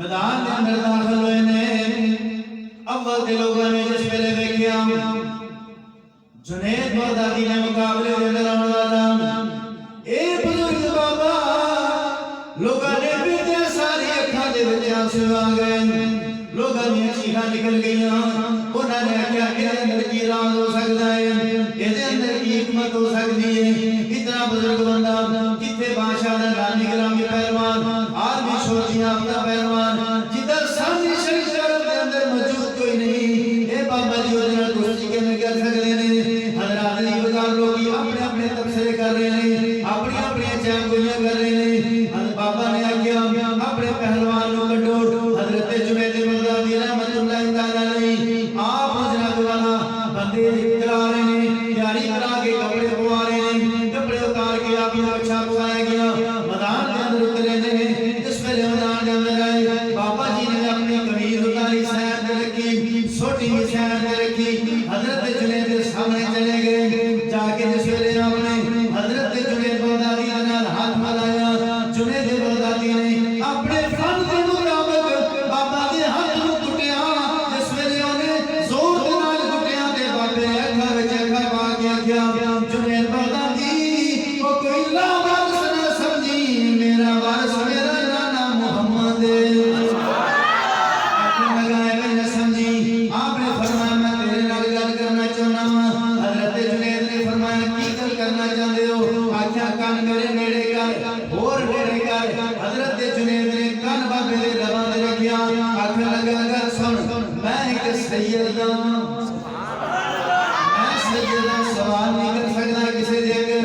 मैदान के अंदर दाखिल हुए ने। अव्वल के लोगों ने जिस वेले देखिया जुनैद बगदादी ने मुकाबले दे अंदर आने वाला ए बुजुर्ग बाबा लोगों ने भी सारी अखां दे विच आंसू आ गए। लोगों दी चीखां निकल गईयां। उन्होंने आख्या इहदे अंदर की राज हो सकता है, इहदे अंदर की हिकमत हो सकती है। इतना बुजुर्ग बंदा किथे बादशाह दा नामी गिरामी पहलवान आर्मी शोधी याफ्ता पहलवान जिधर सामने शरीफ के अंदर मौजूद कोई नहीं। ए बाबा जी उहदे नाल कुश्ती किवें कर सकदे ने? हज़रात दी वकार लोग अपने अपने तबसरे कर रहे हैं, अपनी अपनी चांगुइयां कर रहे हैं। बाबा ने आख्या अपने पहलवान को कटो। हजरत जुनैद बगदादी रहमतुल्लाह तआला अलैहि आप जनाब वाला बंदे करा रहे हैं, तैयारी करा के कपड़े पवा रहे हैं। कपड़े उतार के आप अच्छा पवाया गया। मैदान के अंदर उतरे ने। इस वेले मैदान के अंदर आए। बाबा जी ने अपनी कमीज उतारी, सैन पे रखी, छोटी भी सैन पे रखी। हजरत जुनैद के सामने चले गए। जाके जिस वेले आपने हजरत जुनैद बगदादी के नाल हाथ मिलाया, जुनैद बगदादी ने अपने फन के मुताबिक बाबा दे हाथ नूं कुटिया। जिस वेले उन्हें जोर दे नाल कुटिया ते बाबे अखां विच अखां पा के आख्या जुनैद बगदादी ओ कोई लावारिस ना समझी, मेरा वारिस मेरा नाना मुहम्मद आखने लगा है मैं समझी। आपने फरमाया मैं तेरे नाल गल करना चाहना वां। हजरत जुनैद ने फरमाया की गल करना चाहते हो? आख्या कान मेरे नेड़े कर, और नेड़े कर। हजरत जुनैद ने कान बाबे दे लबां ते रखिया। आखने लगा गल सुन, मैं एक सैयद हां, मैं सैयद दा सवाल नहीं कर सकदा, किसी दे अगे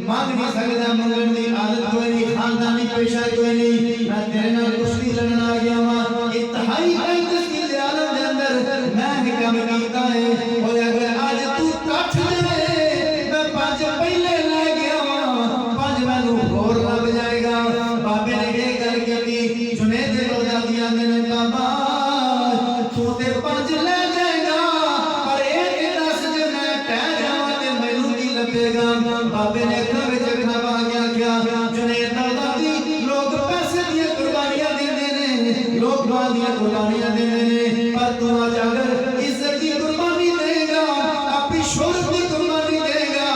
मांग नहीं सकदा। मंगण दी आदत कोई नहीं, खानदानी पेशा कोई नहीं। मैं तेरे नाल कुश्ती लड़न आ गया वां। इंतहाई तंगी दे आलम दे अंदर मैं काम कीता है। और अगर आज तू कठ दे मैं पांच पहले ले गया वां, पांच मैनू होर लग जाएगा। बाबे ने ये गल की। जुनैद बगदादी आंदे ने बाबा तू ते पांच ले जाएगा, पर एक दस जे मैं टह जावां ते मैनू की लभेगा? बाबे ने अखां विच अखां पा के आख्या जुनैद बगदादी लोग पैसे दी कुर्बानियां देंदे ने, लोग माल दी कुर्बानियां देंदे ने, पर तू आज अगर इज्जत दी कुर्बानी देगा, अपनी शोहरत दी कुर्बानी देगा,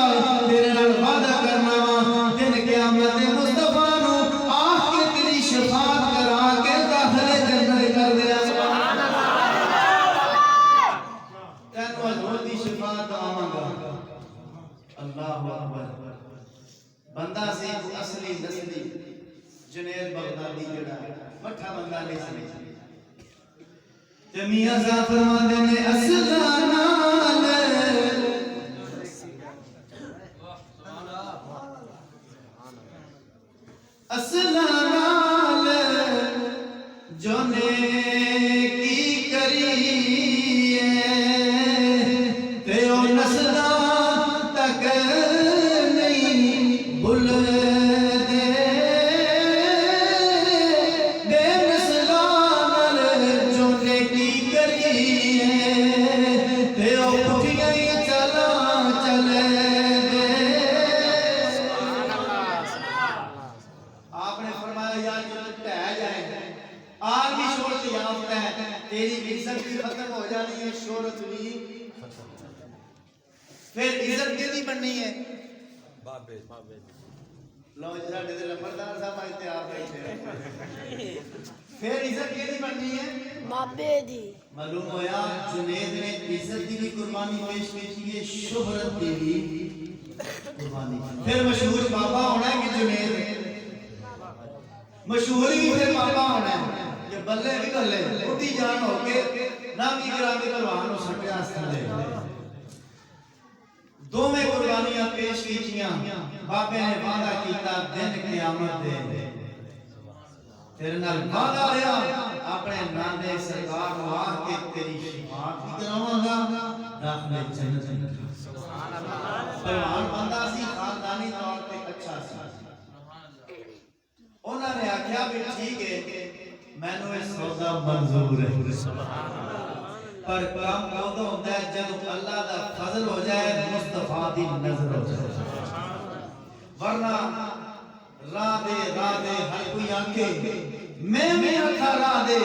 तेरे नाल वादा करना वा दिन क़यामत दे मुस्तफा नू आख के तेरी शफाअत करा के दाखिले जन्नत कर दिया। सुभान अल्लाह तैनू हजूर दी शफाअत आवांगा। अल्लाहु अकबर। बंदा सी असली नस्ली जुनैद बगदादी जेड़ा मठा बंदा नहीं सी। ते मियां साहब फरमांदे ने असला नाल असला नाल जोने की करी ते ओ नस्ला तक नहीं भुल दे। बेनस्ला नाल जोने की करी ते ओ पुठियां चला चले दे। आपने फरमाया यार जो ढह जाए आर्मी शोहरत याफ्ता है, तेरी इज्जत भी खत्म हो जानी है, शोहरत भी फिर इज्जत किहदी बननी है? बाबे लो साडे दे लंबरदार साहब आज तैयार बैठे। फिर इज्जत किहदी बननी है? बाबे दी। मालूम होया जुनैद ने इज्जत दी भी कुर्बानी पेश की है, शोहरत दी भी कुर्बानी। फिर मशहूर बाबा होना है कि जुनैद मशहूर भी फिर बाबा होना है कि बल्ले भी बल्ले उठी जान होके नामी गिरामी पहलवान नु सट्टिया स्थले। दोवें कुर्बानियां पेश कीतियां। बाबे ने वादा कीता दिन क़यामत दे तेरे नाल वादा रहा, अपने नाने सरकार नु आख के तेरी शफाअत भी करावांगा, दाखिले जन्नत। सुभान अल्लाह। पहलवान बंदा सी, खानदानी तौर पे अच्छा सी। उन्होंने आख्या भी ठीक है मैनू इस सौदा मंजूर है। सुभान अल्लाह। पर काम उदों होंदा है जब अल्लाह दा फजल हो जाए, मुस्तफा दी नजर हो जाए। वरना राधे राधे हर कोई आके मैं भी अखारा दे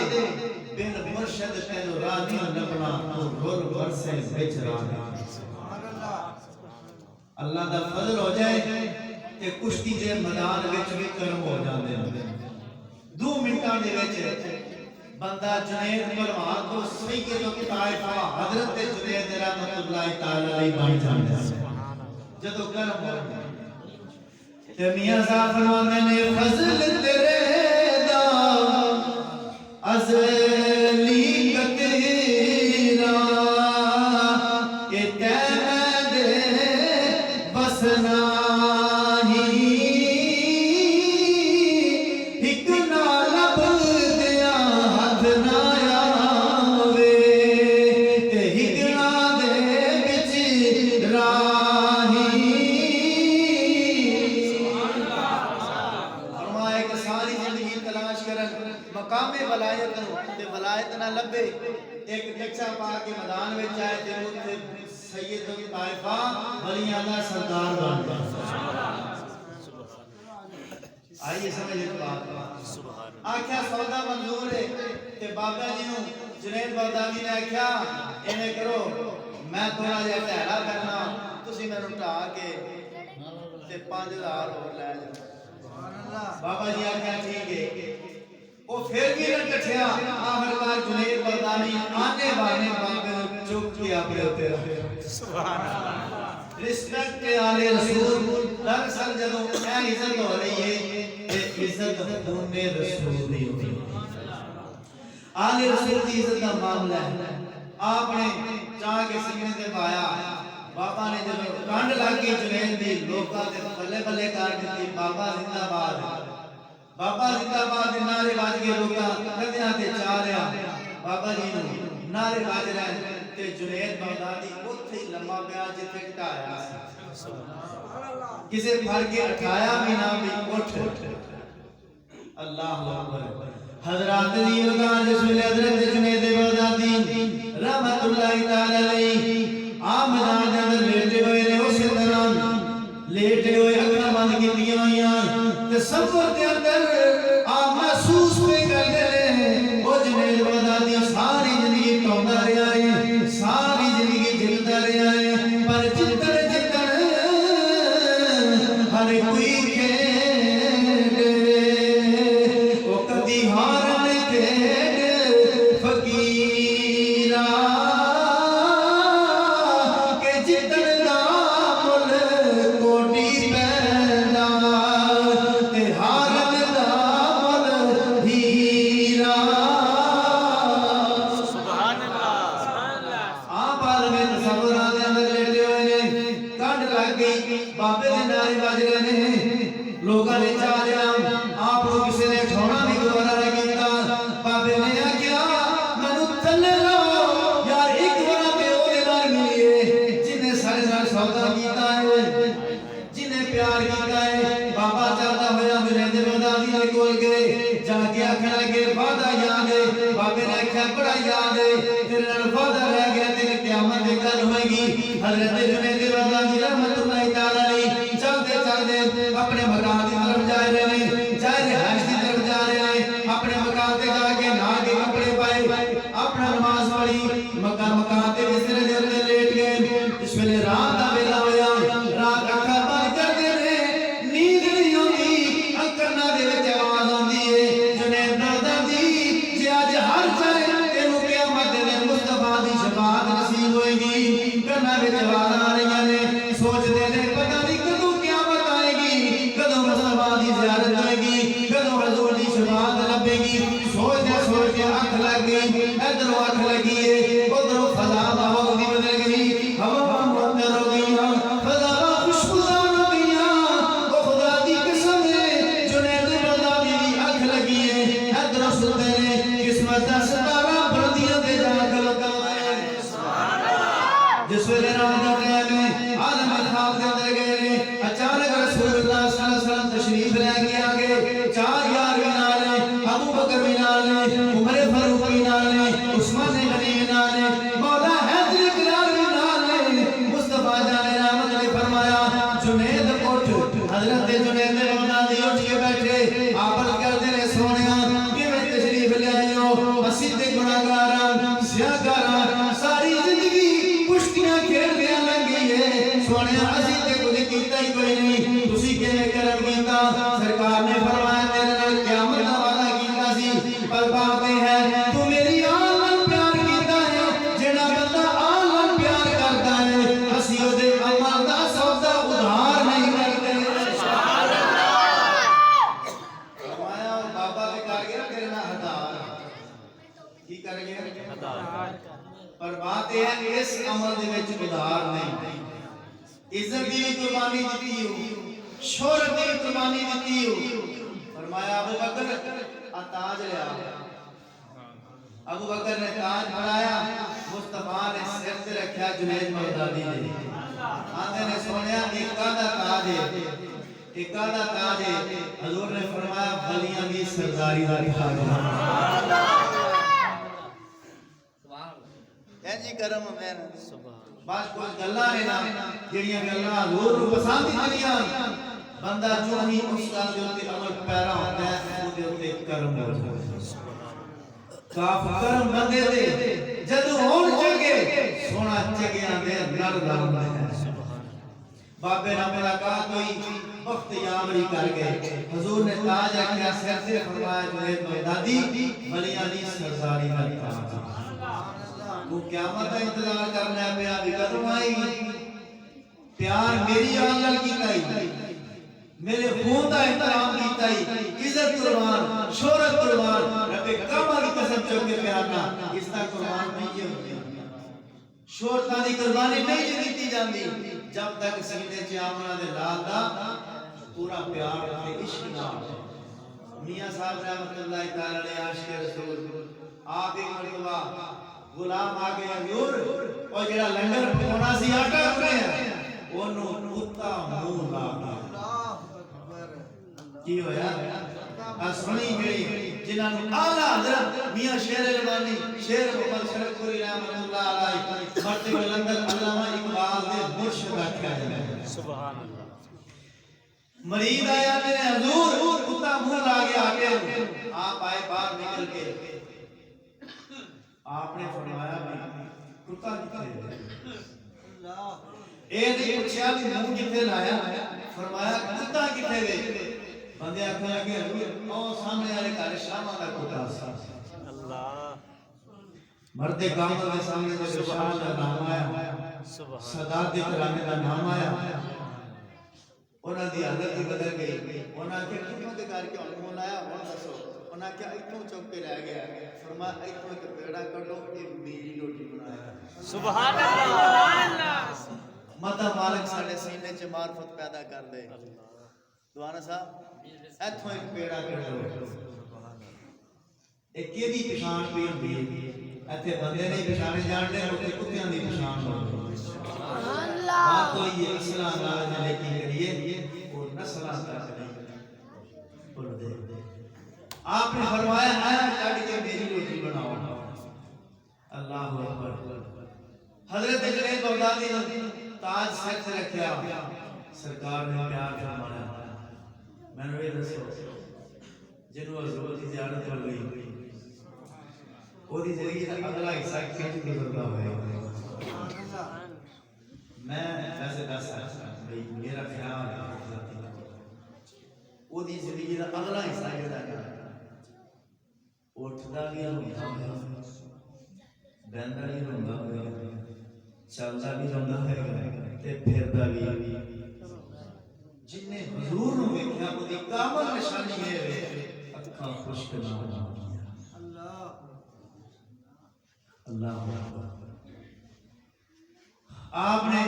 बिन मुर्शिद तेनु रानी लबना तो गुल बरसे विच रानी। अल्लाह दा फजल हो जाए ते कुश्ती दे मैदान विच भी कर्म हो जांदे ने। 2 मिनटां दे विच बंदा जुनैद परवान तो सैयद ताइफा हजरत जुनैद रहमतुल्लाह तआला अलैहि बन जांदा है जदों कर्म हो। ते मियां साहब फरमांदे ने फजल तेरे दा अज़ली कतीरा ए तैं दे बसना ही हिक ना लब दिया हथ ना आवे ते हिक ना दे विच राही। फरमाया कि सारी जिंदगी तलाश करन मकामे वलायत ते वलायत ना लभे। एक कच्चा पा के मैदान में आए ते उत्थे सैयद ताइफा वलियां दा सरदार बन गया। आइए समझ इस बात को। आख्या सौदा मंजूर है ते बाबा जी नु जुनैद बगदादी ने आख्या इन्हें करो मैं थोड़ा जिहा ढैड़ा करना तुसी मैनू ढा के ते 5000 और ले जाओ। बाबा जी आख्या ठीक है। वो फिर भी न कठिया आखिरकार जुनैद बगदादी आने वाले बाग चुप के अपने होते रहे। सुभान अल्लाह। रिस्पेक्ट के आले रसूल दरअसल जदों ए इज्जत हो रही है ये इज्जत होने रसूल दी होती है। आले रसूल की इज्जत का मामला है। आपने चाह के सीने से पाया बाबा ने जब कंड लागी जुनैद दी लोकां दे बल्ले बल्ले कर दी बाबा जिंदाबाद बाबा जिंदाबाद दे नारे बाज के लोकां कंधियां ते चा रिया बाबा जी नु नारे बाज रहे ते जुनैद बगदादी उत्थे ही लम्मा पिया जिथे ढाया सी। किसे फड़ के उठाया भी ना भी उठ। अल्लाह अकबर। हजरत दी औलाद जिस वेले हजरत जुनैद बगदादी रहमतुल्लाह तआला अलैहि आ मैदान दे अंदर लेटे हुए ने उस तरह लेटे हुए अखां बंद कीतियां होईयां ते सफर दे अंदर आ महसूस पे करदे ने ओ जुनैद बगदादी सारी जिंदगी टोंदा रहा है सारी जिंदगी जिंदा रहा है पर जितन जितन हर कोई खेड़े ओ कदी हार नहीं खेड़ फकीरा के जितन दा मुल कोटी पैदा ते हारन दा मुल हीरा। सुभान अल्लाह। आप आलमे तसव्वुरात दे अंदर लेटे हुए ने कंड लग गई बाबे दे नारे बज रहे ने लोगों ने चाह लिया आप लोग किसी ने उठाना नहीं दोबारा नहीं कीता। बाबे ने आख्या मैनू थल्ले लो यार एक बार पे ओदे नाल मिलिए जिन्हें सारे नाल सौदा कीता है जिन्हें प्यार कीता है। बाबा चलदा होया जुनैद बगदादी दे कोल गए जाके आखन लगे वादा याद है। बाबे ने आख्या बड़ा याद है तेरे नाल वादा रह गया तेरे क़यामत दी गल होएगी। हजरत जुनैद बगदादी रहमतुल्लाह तआला अलैहि चलते चलते अपने मकान की तरफ जा रहे हैं जा रिहाइश की तरफ जा रहे हैं। अपने मकान पे जाके नहा के कपड़े पाए अपना नमाज पढ़ी मकान पे बिस्तर दे अंदर लेट गए। इस वेले रात दा वेला होया रात अखां बंद कर दे ने नींद नहीं आउंदी अकन्ना दे विच आवाज आउंदी है जुनैद बगदादी जे अज हर जाए तेनू क़यामत दे दिन मुस्तफा दी शफाअत नसीब होएगी। कन्ना विच आवाज आ रही ने सोचदे ने पता नहीं कदों क़यामत आएगी कदों मुस्तफा दी ज़ियारत होएगी कदों हुजूर दी शफाअत लभेगी। सोचदे अख लग गई इधरों अख लगी है उधरों फज़ा हवा दी बदल गई हवा मुअत्तर हो गई फज़ा खुशबूदार हो गई। ओ खुदा दी कसम है जुनैद बगदादी दी अख लगी है इधरों सुते ने किस्मत दा सितारा बुलंदियां ते जा खलोता है। सुभान अल्लाह। जिस वेले रात दा टाइम है आलम ख्वाब दे अंदर गए ने अचानक रसूलुल्लाह सल्लल्लाहु अलैहि वसल्लम तशरीफ लेके आ गए। 4 यार भी नाल ने अबू बकर भी नाल ने उमर फारूक भी नाल ने उस्मान गनी भी नाल ने फरमाते हैं तू मेरी आलन प्यार कीता है जेड़ा बंदा आलन प्यार करता है असी ओदे अमल दा सौदा उधार नहीं करते सुभान अल्लाह फरमाया और बाबा ने कर गया तेरे ना हदार की कर गया हदार पर बात यह है इस अमल दे विच उधार नहीं इज्जत दी कुर्बानी दी हो शोहरत दी कुर्बानी दी हो फरमाया अबू बकर ताज लिया अबू बकर ने ताज बनाया मुस्तफा ने सिर पे रखा जुनैद बगदादी ने आंदे ने सुनया एक कादा ताज है एक कादा ताज है हजूर ने फरमाया वलियां दी सरदारी दा ताज सुभान अल्लाह जी करम मैं सुभान बस कुछ गल्लां ने ना जेड़ियां गल्लां हजूर नु पसंद कीतियां बंदा जो ही उस गल दे उत्ते अमल पैरा होता है ਉਹਦੇ ਉੱਤੇ ਕਰਮ ਹੋ ਜਾਂਦਾ ਕਾਫ ਕਰਮ ਬੰਦੇ ਦੇ ਜਦੋਂ ਹੋਣ ਚੰਗੇ ਸੋਹਣਾ ਚੰਗਿਆਂ ਦੇ ਨਰ ਲਾਉਂਦਾ ਹੈ ਬਾਬੇ ਨਾਲ ਮੁਲਾਕਾਤ ਹੋਈ ਵਕਤ ਯਾਮਰੀ ਕਰ ਗਏ ਹਜ਼ੂਰ ਨੇ ਤਾਜ ਰੱਖਿਆ ਸਿਰ ਤੇ ਫਰਮਾਇਆ जुनैद बगदादी वलियां दी सरदारी दा ताज वो क़यामत दा इंतजार करना पिया भी कदों आई प्यार मेरी आल नाल कीता ही मेरे खून का एहतराम कीता ही इज्जत कुर्बान शोहरत कुर्बान रब्बे काबा की कसम चुक के प्यार ना इसका कुर्बान नहीं होती शोहरत की कुर्बानी नहीं दी जाती जब तक सीने च आमना दे लाल दा पूरा प्यार ते इश्क ना मियां साहब रहमतुल्लाह तआला अलैहि आशिक रसूल आप एक मरतबा गुलाम आ गए हजूर और जेड़ा लंगर पकाउना सी आटा गुनया ओनू कुत्ता मुंह ला गया की होया असनी जेड़ी जिन्हां नु आला हजरत मियां शेर रबानी शेर मोहम्मद शरफपुरी रहमतुल्लाह अलैहि मरते लंगर अल्लामा इकबाल दे मुर्शिद रखा जाए सुभान अल्लाह मरीद आया मेरे हजूर कुत्ता मुंह ला गया आके आप आए बाहर निकल के आपने फरमाया कुत्ता किथे अल्लाह ए नहीं पूछया कि मुंह किथे लाया फरमाया कुत्ता किथे वे बंदे आखने लगे ओ सामने वाले घर शामा दा कुत्ता अल्लाह मर्दे कामल के सामने जो सुभान दा नाम आया सुभान सदात दे कराने दा नाम आया उन्हां दी हालत ही बदल गई उन्हां के कितों के घर के हुन आया हुन दसो उन्हां के इथों चुक के रह गया फरमाया इथों एक पेड़ा कढो ये मेरी रोटी बनाया सुभान अल्लाह मता मालिक साडे सीने च मार्फत पैदा कर दे दुआना साहब इथों एक पेड़ा कढो एक केदी पहचान भी हुंदी है इथे बंदे नहीं पहचाने जानते उत्ते कुत्तियां दी पहचान होंदी सुभान अल्लाह बात तो ये इस्लाम नाल जले की करिए और नस्लां तक नहीं बोल दे आपने फरमाया आया काट के मेरी रोटी बनाओ अल्लाहु अकबर हजरत जुनैद बगदादी ने ताज सर से रखा सरकार ने प्यार फरमाया मैंने ये दसो जिन्हों हजूर की ज़ियारत हो गई ओदी जिंदगी का अगला हिस्सा किंज गुजरदा होएगा मैं वैसे दस भाई मेरा ख्याल है ओदी जिंदगी का अगला हिस्सा जेड़ा है उठदा भी होंदा बंदा भी होंदा होएगा चलदा भी होंदा होएगा ते फिरदा भी जिन्ने हुजूर नु देखया ओदी कामल निशानी है अखां खुश्क ना अल्लाह अल्लाह आपने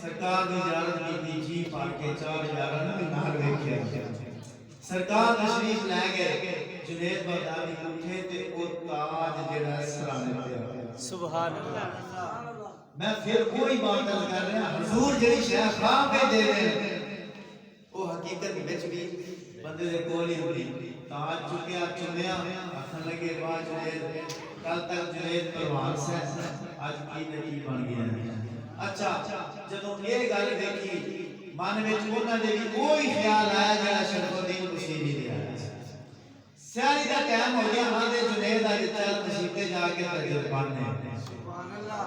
सरकार की ज़ियारत की थी जी पार के 4 यारां नु नाल वेखया सरकार तशरीफ ले गए जुनैद बगदादी उठे ते ओ ताज जेड़ा सराने पे सुभान अल्लाह मैं फिर कोई बात कर रहा हुजूर जेड़ी शै खा पे दे रहे वो हकीकत विच भी बंदे दे कोल ही होंदी ताज चुकिया चुनिया आखन लगे वाह जुनैद कल तक जुनैद परवान से आज की नती बन गया अच्छा जदों ये गल देखी मन विच उन्हां दे भी कोई ख्याल आया जेड़ा शरफुद्दीन बुशीरी दे आया स्यारी दा टाइम हो गया आंदे जुनैद आ चल मसीते जाके तजर पढ़ने सुभान अल्लाह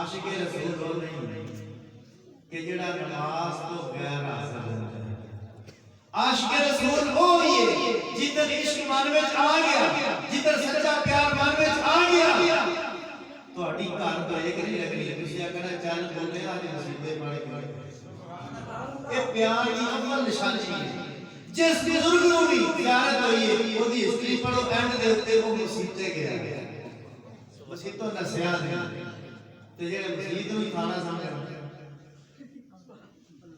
आशिक रसूल वो नहीं कि जेड़ा नमाज तो गैर हाजिर होता है आशिक रसूल वो ही है जिधर इश्क मन में आ गया, जिधर सच्चा प्यार मन में आ गया, ਤੁਹਾਡੀ ਘਰ ਬ੍ਰੇਕ ਨਹੀਂ ਲੱਗਣੀ। ਤੁਸੀਂ ਆਖਣਾ ਚੱਲ ਬੋਲੇ ਆ ਤੇ ਮੁਸੀਬਤ ਮਾਰੇ ਇਹ ਪਿਆਰ ਦੀ ਅਵਲ ਨਿਸ਼ਾਨੀ ਹੈ। जिस बुजुर्ग ਨੂੰ ਵੀ ਜ਼ਿਆਰਤ ਹੋਈ ਹੈ ਉਹਦੀ ਹਿਸਟਰੀ ਪੜੋ, ਐਂਡ ਦੇ ਉੱਤੇ ਉਹ ਮਸੀਤੇ ਗਿਆ, ਮਸੀਤੋਂ ਨਸਿਆ ਤੇ ਜਿਹੜੇ ਮਸੀਤ ਨੂੰ ਖਾਣਾ ਸਮਝਣ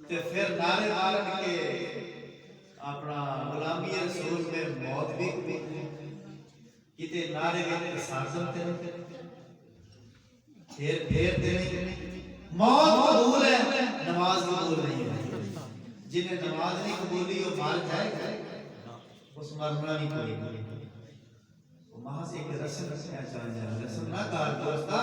ਤੇ ਫਿਰ ਨਾਰੇ ਮਾਰਨ ਕੇ अपना गुलामी रसूल में मौत भी किते नारे में साजम ते फिर मौत कबूल है, नमाज कबूल नहीं है। जिन्हें नमाज नहीं कबूली वो मार जाएगा, उस मरना नहीं कोई। वो महज एक रस्म रखना चाहिए, रस्म ना कर दोस्ता,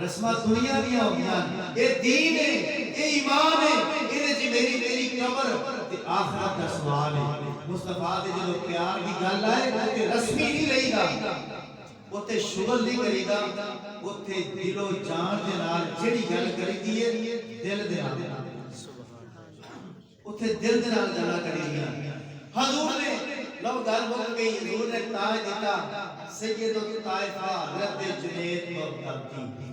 रस्म दुनिया दी होंदियां, ये दीन है, ये ईमान है, इहदे च मेरी कब्र ते आखिरत दा सवाल है। मुस्तफा दे जदों प्यार दी गल आए ते रस्मी नहीं रहीदा, उत्ते शुगल नहीं करीदा, उत्ते दिलो जान दे नाल जेड़ी गल करीदी है दिल दे नाल, उत्ते दिल दे नाल गल्लां करीदियां। हजूर ने लो गल मुक गई, हजूर ने ताज दिता सैयद ताइफा हजरत जुनैद बगदादी।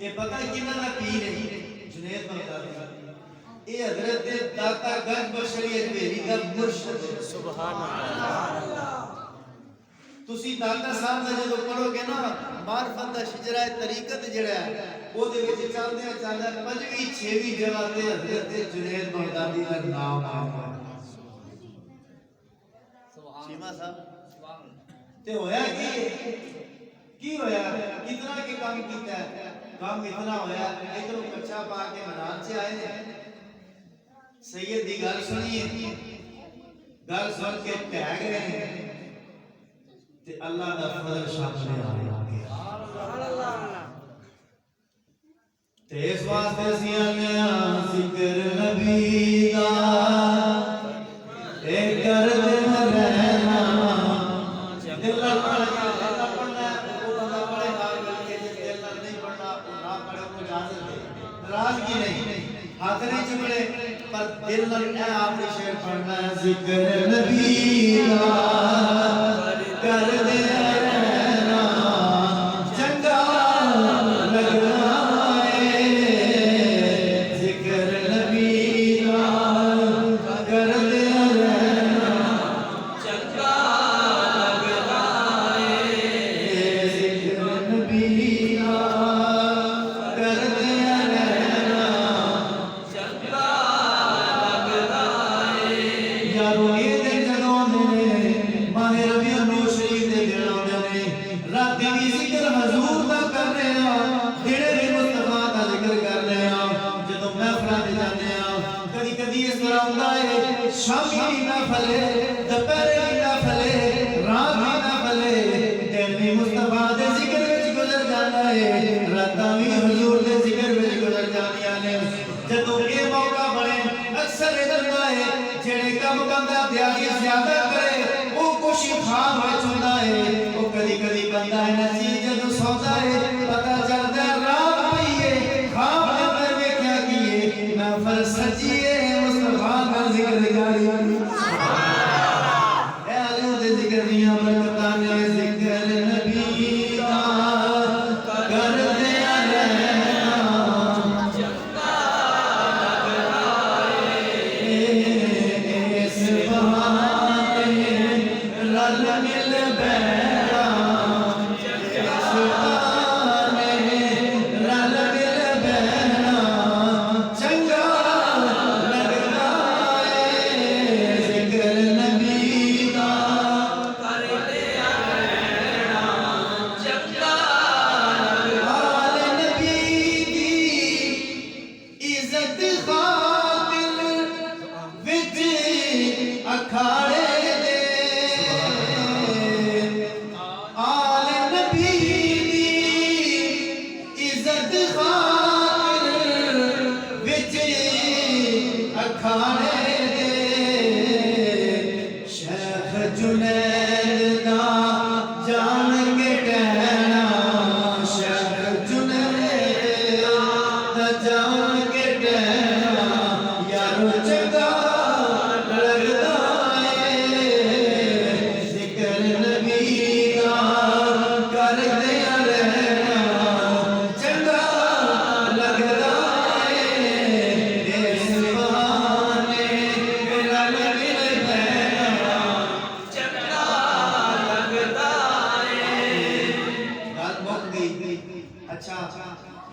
ये पता किन्ना दा पीर है जुनैद बगदादी, ये हजरत दाता गंज बशरी अजमेरी दा मुर्शिद। सुभान अल्लाह। तुसी दाता साहब दा जदों पढ़ोगे ना मारफत दा शजरा तरीकत जेड़ा है ओदे विच चलदे चलदे पंजवीं छेवीं जगह ते हजरत जुनैद बगदादी दा नाम आया। सीमा साहब ते होया की होया, कितना के काम कीता है, काम इतना होया इधरों कच्चा पा के मैदान से आए ने सैयद दी गल सुनिए, गल सुन के टैग रहे ते अल्लाह दा फजल सामने आ गया। ते इस वास्ते असीं आने जिक्र नबी दा ए करदे रहना, दिल नाल पढ़ना पढ़ना वो बंदा पढ़े नाल मिलके, जे दिल नाल नहीं पढ़ना वो ना पढ़े, वो इजाजत है, नाराजगी नहीं, हाथ नहीं चुमड़े पर दिल नाल ए आपने शेर पढ़ना है जिक्र नबी दा करदे रहना, चंगा लगदा है जिक्र नबी दा करदे रहना, चंगा लगदा है जिक्र नबी दा करदे रहना, चंगा लगदा है। यारो ये दिन जदों ने माह रबीउल अव्वल शरीफ दे दिन आउंदे ने, राती भी जिक्र हजूर दा कर रहे हां, दिने भी मुस्तफा दा जिक्र कर रहे हां। जदों महफिलां ते जांदे हां कदी कदी इस तरह हुंदा है शामी भी महफिल है, दोपहरे भी महफिल है, रात भी महफिल है, दिन भी मुस्तफा दे जिक्र विच गुजर जांदा है, रातां भी हजूर दे जिक्र विच गुजर जांदियां ने। जदों ये मौका बने अक्सर इधर है जेड़े काम बंदा दिहाड़ी ज्यादा करे वो कुछ खाब विच हुंदा है, वो कदी कदी बंदा है नसीब जदों सौंदा है पता चलदा है रात पई है, खाब दे अंदर वेख्या की है महफिल सजी है, मुस्तफा दा जिक्र जारी है। ए हजूर दे जिक्र दियां बरकतां ने, जिक्र नबी दा करदे रहना, चंगा लगदा है इस बहाने रल मिल बैठा, इस बहाने रल मिल बैठना, चंगा लगदा है जिक्र नबी दा करदे रहना, चंगा लगदा है। नबी दी इज्जत खातिर विच अखाड़े दे, आल नबी दी इज्जत खातिर विच अखाड़े दे, शेख जुनैद दा जान के कहना, शेख जुनैद दा जान के कहना, यारो चंगा लगदा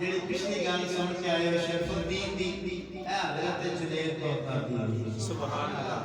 ਜਿਹੜੀ ਪਿਛਲੀ ਗੱਲ ਸੁਣ ਕੇ ਆਏ ਹੋ ਸ਼ਰਫੁਦੀਨ ਦੀ ਇਹ ਹਜ਼ਰਤ ਜੁਨੈਦ ਬਗਦਾਦੀ। ਸੁਭਾਨ ਅੱਲਾਹ।